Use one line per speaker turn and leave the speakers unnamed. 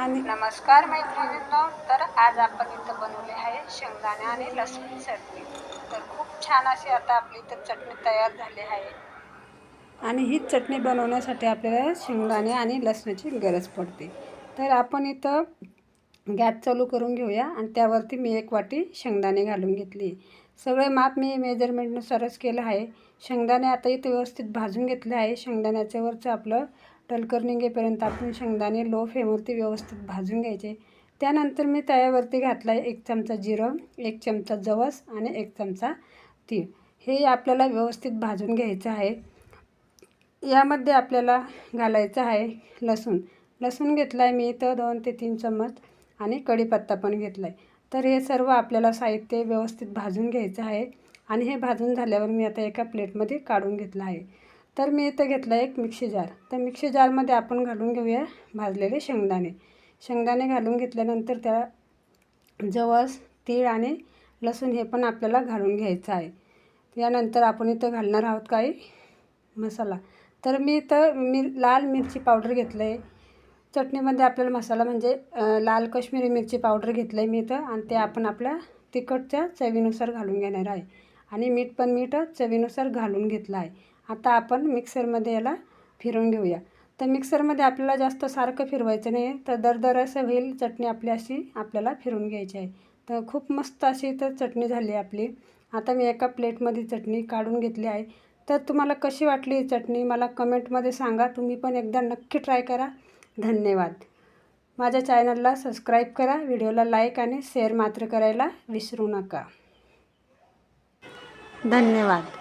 आणि
नमस्कार मैत्रिणींनो, तर आज आपण इथं बनवले आहे शेंगदाणे आणि लसूण चटणी। तर खूप छान अशी आता आपली इथं चटणी तयार झाली आहे।
आणि ही चटणी बनवण्यासाठी आपल्याला शेंगदाणे आणि लसणाची गरज पडते। तर आपण इथं गॅस चालू करून घेऊया आणि त्यावरती मी 1 वाटी शेंगदाणे घालून घेतली। सगळे माप मी मेजरमेंटनुसारच केलं आहे। शेंगदाणे आता इथं व्यवस्थित भाजून घेतले आहे। शेंगदाण्याच्या वरचं आपलं टलकर निघेपर्यंत आपण शेंगदाणे लो फ्लेमवरती व्यवस्थित भाजून घ्यायचे। त्यानंतर मी तव्यावरती घातला आहे 1 चमचा जिरं, 1 चमचा जवस आणि 1 चमचा तीळ। हे आपल्याला व्यवस्थित भाजून घ्यायचं आहे। यामध्ये आपल्याला घालायचं आहे लसूण। लसूण घेतला आहे मी इथं 2 ते 3 चम्मच आणि कढीपत्ता पण घेतला आहे। तर हे सर्व आपल्याला साहित्य व्यवस्थित भाजून घ्यायचं आहे आणि हे भाजून झाल्यावर मी आता एका प्लेटमध्ये काढून घेतलं आहे। तर मी इथं घेतला एक मिक्सी जार। तर मिक्सी जारमध्ये आपण घालून घेऊया भाजलेले शेंगदाणे। शेंगदाणे घालून घेतल्यानंतर त्या जवस, तीळ आणि लसूण हे पण आपल्याला घालून घ्यायचं आहे। यानंतर आपण इथं घालणार आहोत काही मसाला। तर मी इथं लाल मिरची पावडर घेतलं आहे। चटणीमध्ये आपल्याला मसाला म्हणजे लाल काश्मीरी मिरची पावडर घेतलं आहे मी इथं आणि ते आपण आपल्या तिखटच्या चवीनुसार घालून घेणार आहे आणि मीठ पण चवीनुसार घालून घेतलं आहे। आता आपण मिक्सरमध्ये याला फिरवून घेऊया। तर मिक्सरमध्ये आपल्याला जास्त सारखं फिरवायचं नाही, तर दरदर असं होईल चटणी आपली अशी आपल्याला फिरवून घ्यायची आहे। तर खूप मस्त अशी इथं चटणी झाली आपली। आता मी एका प्लेटमध्ये चटणी काढून घेतली आहे। तर तुम्हाला कशी वाटली ही चटणी मला कमेंटमध्ये सांगा। तुम्ही पण एकदा नक्की ट्राय करा। धन्यवाद। माझ्या चॅनलला सबस्क्राईब करा, व्हिडिओला लाईक आणि शेअर मात्र करायला विसरू नका। धन्यवाद।